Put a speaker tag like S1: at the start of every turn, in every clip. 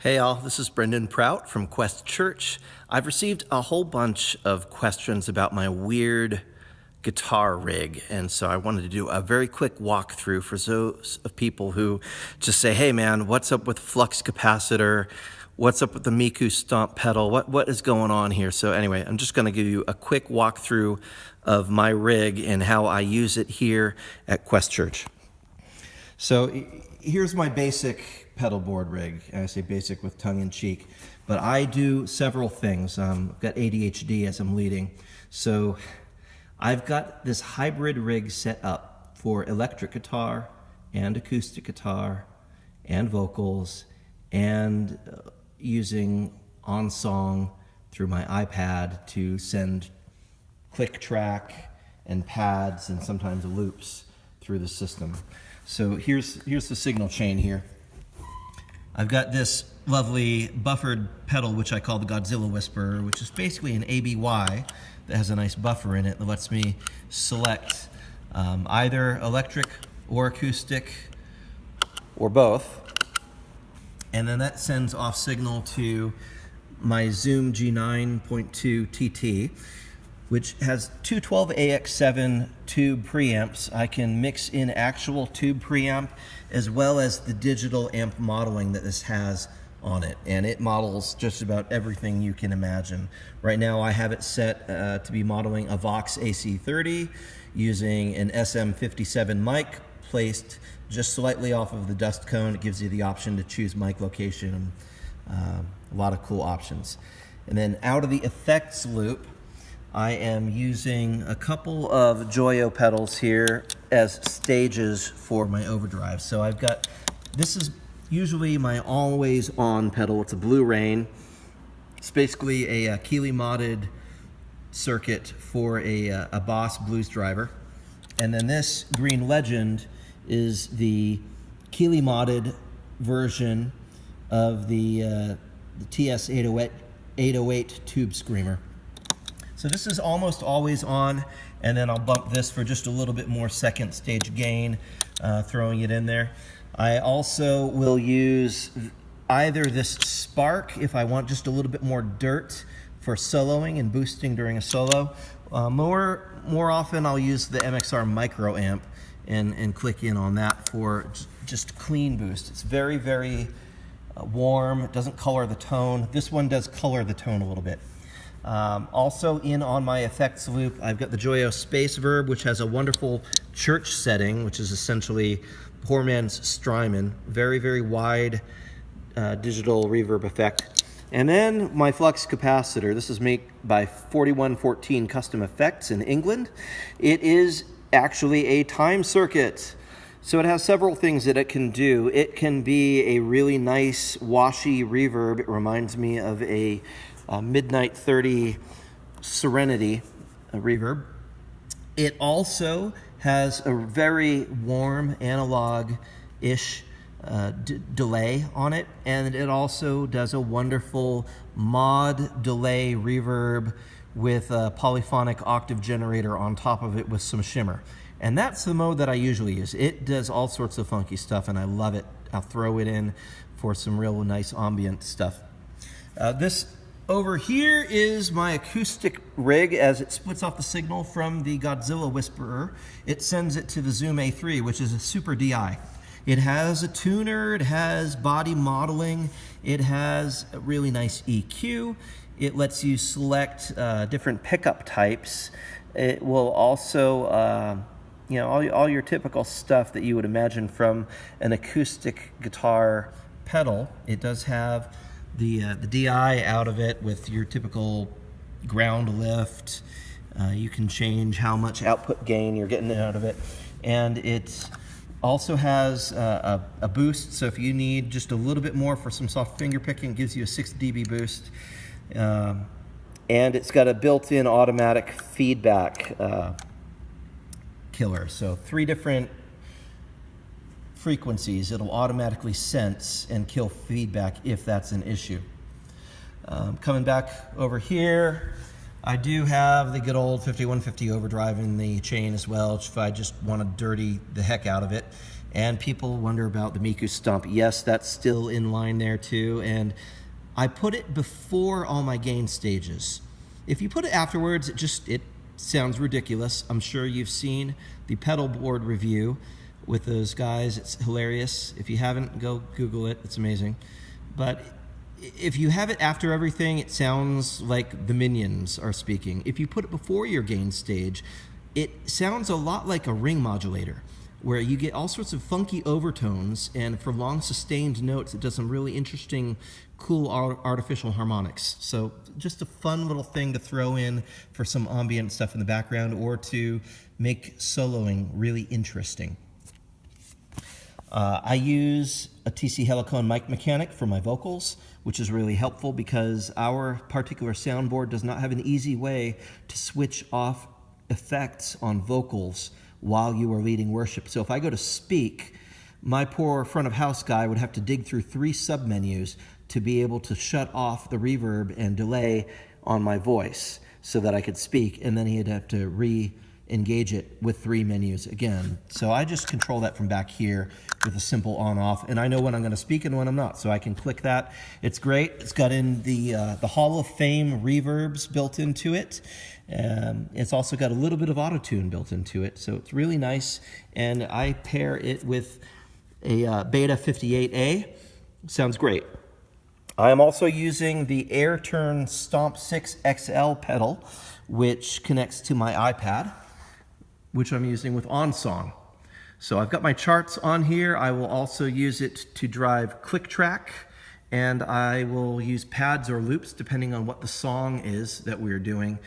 S1: Hey all, this is Brendan Prout from Quest Church. I've received a whole bunch of questions about my weird guitar rig, and so I wanted to do a very quick walkthrough for those of people who just say, hey man, what's up with flux capacitor? What's up with the Miku stomp pedal? What is going on here? So anyway, I'm just gonna give you a quick walkthrough of my rig and how I use it here at Quest Church. So here's my basic pedalboard rig, and I say basic with tongue-in-cheek, but I do several things. I've got ADHD as I'm leading, so I've got this hybrid rig set up for electric guitar and acoustic guitar and vocals, and using OnSong through my iPad to send click track and pads and sometimes loops through the system. So here's the signal chain here. I've got this lovely buffered pedal, which I call the Godzilla Whisperer, which is basically an ABY that has a nice buffer in it that lets me select either electric or acoustic or both. And then that sends off signal to my Zoom G9.2 TT, which has two 12AX7 tube preamps. I can mix in actual tube preamp as well as the digital amp modeling that this has on it. And it models just about everything you can imagine. Right now I have it set to be modeling a Vox AC30 using an SM57 mic placed just slightly off of the dust cone. It gives you the option to choose mic location, a lot of cool options. And then out of the effects loop, I am using a couple of Joyo pedals here as stages for my overdrive. So I've got, this is usually my always on pedal. It's a Blue Rain. It's basically a Keeley modded circuit for a Boss blues driver. And then this Green Legend is the Keeley modded version of the TS808 tube screamer. So this is almost always on, and then I'll bump this for just a little bit more second stage gain, throwing it in there. I also will use either this Spark if I want just a little bit more dirt for soloing and boosting during a solo. More often I'll use the MXR Micro Amp and click in on that for just clean boost. It's very, very warm. It doesn't color the tone. This one does color the tone a little bit. Also in on my effects loop, I've got the Joyo Space Verb, which has a wonderful church setting, which is essentially poor man's Strymon. Very, very wide digital reverb effect. And then my flux capacitor. This is made by 4114 Custom Effects in England. It is actually a time circuit. So it has several things that it can do. It can be a really nice washy reverb. It reminds me of a Midnight 30 Serenity reverb. It also has a very warm analog-ish delay on it, and it also does a wonderful mod delay reverb with a polyphonic octave generator on top of it with some shimmer. And that's the mode that I usually use. It does all sorts of funky stuff, and I love it. I'll throw it in for some real nice ambient stuff. This over here is my acoustic rig. As it splits off the signal from the Godzilla Whisperer, it sends it to the Zoom A3, which is a super DI. It has a tuner, it has body modeling, it has a really nice EQ. It lets you select different pickup types. It will also, you know, all your typical stuff that you would imagine from an acoustic guitar pedal. It does have the DI out of it with your typical ground lift. You can change how much output gain you're getting out of it. And it also has a boost, so if you need just a little bit more for some soft finger picking, it gives you a 6 dB boost. And it's got a built-in automatic feedback killer. So 3 different frequencies it'll automatically sense and kill feedback if that's an issue. Coming back over here, I do have the good old 5150 overdrive in the chain as well, if I just want to dirty the heck out of it. And people wonder about the Miku Stomp. Yes, that's still in line there too. And I put it before all my gain stages. If you put it afterwards, it sounds ridiculous. I'm sure you've seen the pedalboard review with those guys. It's hilarious. If you haven't, go Google it. It's amazing. But if you have it after everything, it sounds like the minions are speaking. If you put it before your gain stage, it sounds a lot like a ring modulator, where you get all sorts of funky overtones, and for long sustained notes, it does some really interesting, cool artificial harmonics. So just a fun little thing to throw in for some ambient stuff in the background, or to make soloing really interesting. I use a TC Helicone mic mechanic for my vocals, which is really helpful because our particular soundboard does not have an easy way to switch off effects on vocals while you are leading worship. So if I go to speak, my poor front of house guy would have to dig through 3 submenus to be able to shut off the reverb and delay on my voice so that I could speak, and then he'd have to re-engage it with 3 menus again. So I just control that from back here with a simple on-off, and I know when I'm going to speak and when I'm not, so I can click that. It's great. It's got in the Hall of Fame reverbs built into it. It's also got a little bit of auto-tune built into it, so it's really nice. And I pair it with a Beta 58A. Sounds great. I am also using the AirTurn Stomp 6 XL pedal, which connects to my iPad, which I'm using with OnSong. So I've got my charts on here. I will also use it to drive click track, and I will use pads or loops depending on what the song is that we're doing.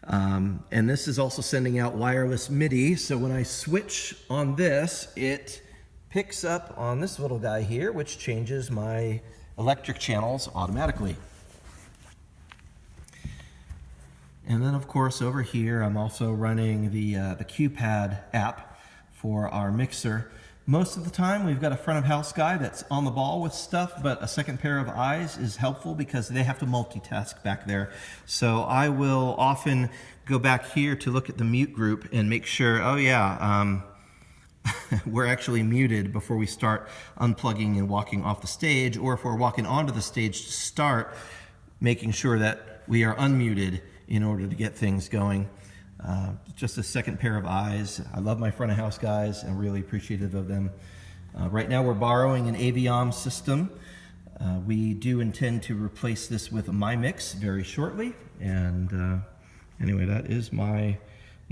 S1: And this is also sending out wireless MIDI, so when I switch on this, it picks up on this little guy here, which changes my electric channels automatically. And then of course over here I'm also running the QPad app for our mixer. Most of the time we've got a front of house guy that's on the ball with stuff, but a second pair of eyes is helpful because they have to multitask back there. So I will often go back here to look at the mute group and make sure, oh yeah, we're actually muted before we start unplugging and walking off the stage, or if we're walking onto the stage to start, making sure that we are unmuted in order to get things going. Just a second pair of eyes. I love my front of house guys and really appreciative of them. Right now we're borrowing an Aviom system. We do intend to replace this with a MyMix very shortly. And anyway, that is my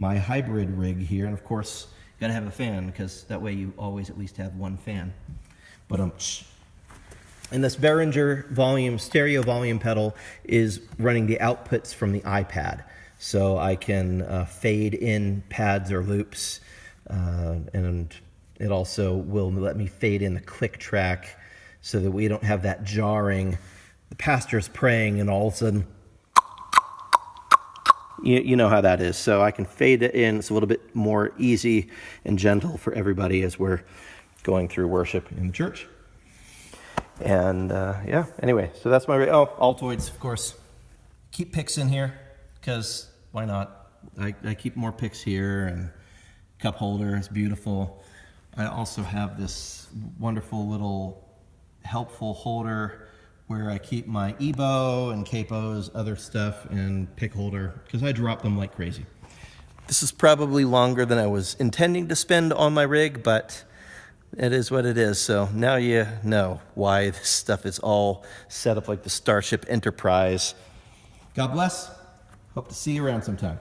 S1: hybrid rig here. And of course, you gotta have a fan because that way you always at least have one fan. But and this Behringer stereo volume pedal is running the outputs from the iPad. So I can fade in pads or loops, and it also will let me fade in the click track so that we don't have that jarring. The pastor's praying and all of a sudden, you know how that is. So I can fade it in. It's a little bit more easy and gentle for everybody as we're going through worship in the church. And yeah, anyway, so that's my, Altoids, of course. Keep picks in here because why not? I keep more picks here, and cup holder is beautiful. I also have this wonderful little helpful holder where I keep my EBO and capos, other stuff, and pick holder because I drop them like crazy. This is probably longer than I was intending to spend on my rig, but it is what it is. So now you know why this stuff is all set up like the Starship Enterprise. God bless. Hope to see you around sometime.